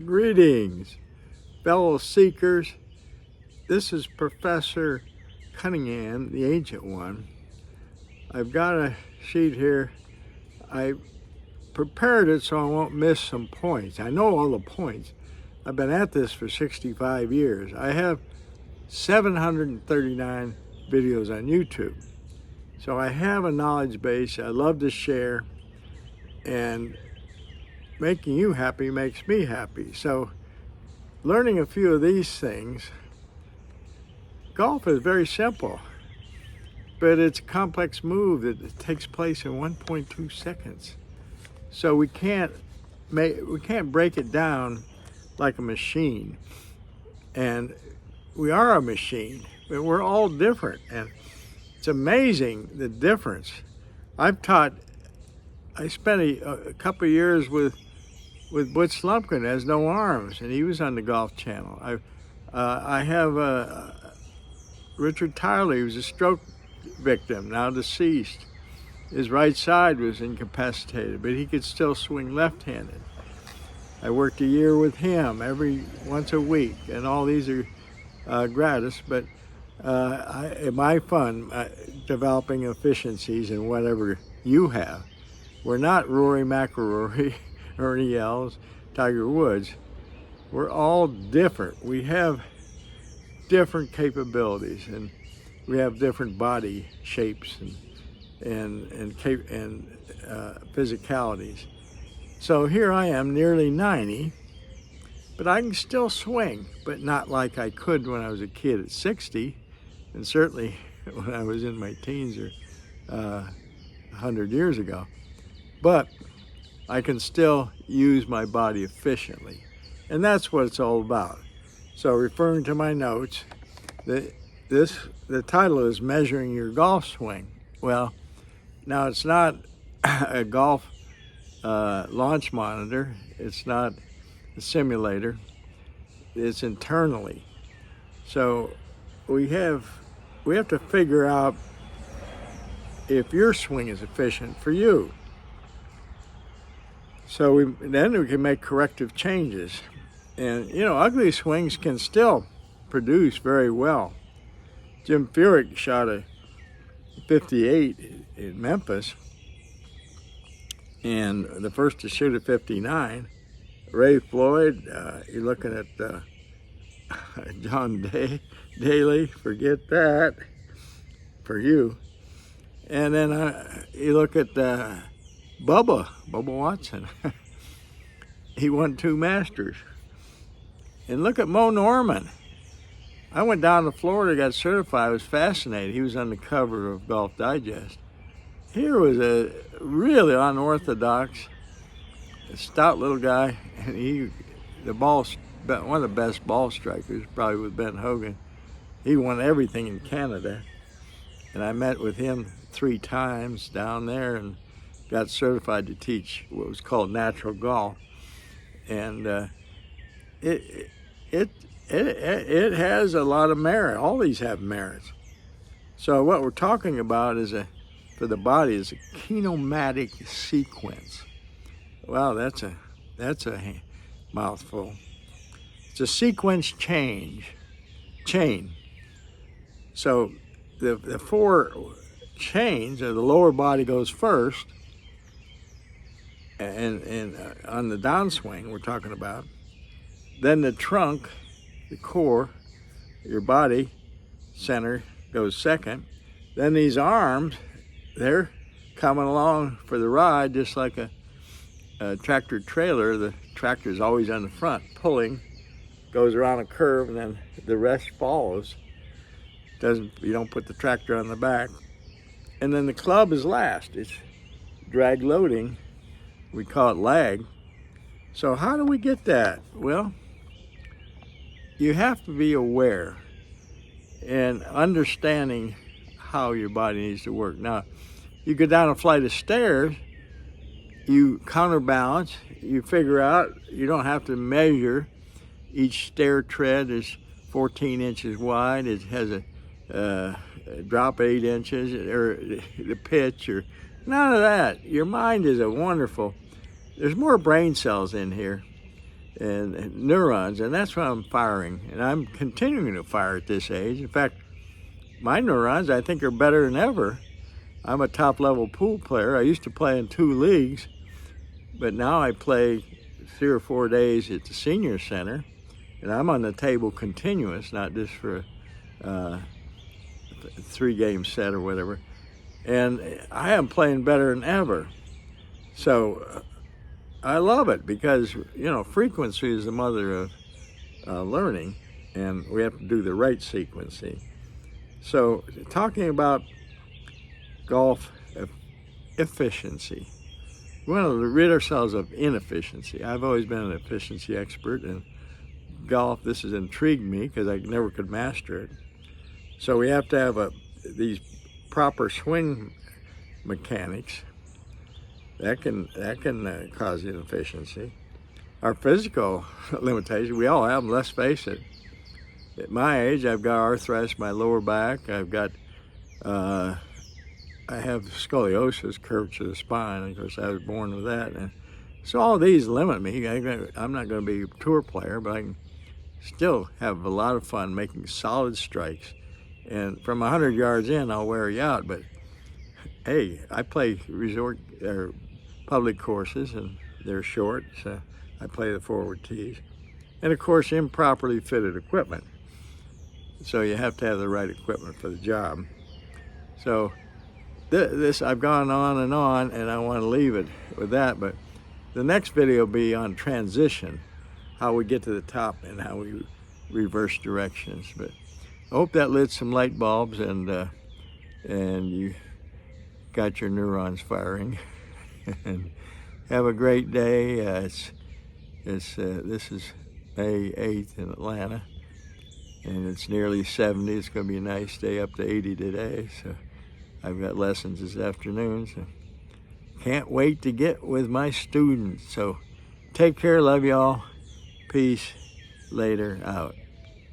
Greetings, fellow seekers. This is Professor Cunningham, the Ancient One. I've got a sheet here. I prepared it so I won't miss some points. I know all the points. I've been at this for 65 years. I have 739 videos on YouTube. So I have a knowledge base I love to share, and making you happy makes me happy. So learning a few of these things, golf is very simple, but it's a complex move that takes place in 1.2 seconds. So we can't break it down like a machine. And we are a machine, but we're all different. And it's amazing the difference. I spent a couple of years with Butch Lumpkin, has no arms, and he was on the Golf Channel. I have Richard Tyler, he was a stroke victim, now deceased. His right side was incapacitated, but he could still swing left-handed. I worked a year with him once a week, and all these are gratis, but my fun developing efficiencies in whatever you have. We're not Rory McIlroy, Ernie Els, Tiger Woods. We're all different. We have different capabilities, and we have different body shapes and physicalities. So here I am, nearly 90, but I can still swing, but not like I could when I was a kid at 60, and certainly when I was in my teens or 100 years ago. But I can still use my body efficiently, and that's what it's all about. So referring to my notes, the title is Measuring Your Golf Swing. Well, now it's not a golf launch monitor, it's not a simulator, it's internally. So we have to figure out if your swing is efficient for you. So then we can make corrective changes. And ugly swings can still produce very well. Jim Furyk shot a 58 in Memphis, and the first to shoot a 59. Ray Floyd, you're looking at John Daly, forget that, for you. And then you look at Bubba Watson. He won 2 Masters. And look at Mo Norman. I went down to Florida, got certified. I was fascinated. He was on the cover of Golf Digest. Here was a really unorthodox, stout little guy, and one of the best ball strikers, probably with Ben Hogan. He won everything in Canada, and I met with him 3 times down there and got certified to teach what was called natural golf. And it has a lot of merit. All these have merits. So what we're talking about for the body is a kinematic sequence. Wow, that's a mouthful. It's a sequence chain. So the 4 chains, the lower body goes first, and on the downswing we're talking about. Then the trunk, the core, your body center goes second. Then these arms, they're coming along for the ride, just like a tractor trailer. The tractor is always on the front, pulling, goes around a curve, and then the rest follows. You don't put the tractor on the back. And then the club is last. It's drag loading. We call it lag. So how do we get that? Well, you have to be aware and understanding how your body needs to work. Now, you go down a flight of stairs, you counterbalance, you figure out you don't have to measure. Each stair tread is 14 inches wide. It has a drop 8 inches, or the pitch, or none of that. Your mind is there's more brain cells in here and neurons, and that's what I'm firing. And I'm continuing to fire at this age. In fact, my neurons, I think, are better than ever. I'm a top-level pool player. I used to play in 2 leagues, but now I play 3 or 4 days at the senior center, and I'm on the table continuous, not just for a 3-game set or whatever. And I am playing better than ever. So I love it because, you know, frequency is the mother of learning, and we have to do the right sequencing. So talking about golf efficiency, we want to rid ourselves of inefficiency. I've always been an efficiency expert, and golf, this has intrigued me because I never could master it. So we have to have these proper swing mechanics. That can cause inefficiency. Our physical limitations, we all have them, let's face it. At my age, I've got arthritis in my lower back. I've got, I have scoliosis, curvature of the spine. Of course, I was born with that. And so all these limit me. I'm not going to be a tour player, but I can still have a lot of fun making solid strikes. And from 100 yards in, I'll wear you out. But hey, I play resort or public courses, and they're short, so I play the forward tees. And of course, improperly fitted equipment. So you have to have the right equipment for the job. So this, I've gone on, and I want to leave it with that. But the next video will be on transition, how we get to the top and how we reverse directions. But I hope that lit some light bulbs, and you got your neurons firing. And have a great day. This is May 8th in Atlanta, and it's nearly 70. It's going to be a nice day, up to 80 today. So I've got lessons this afternoon, so can't wait to get with my students. So take care, love y'all, peace, later, out.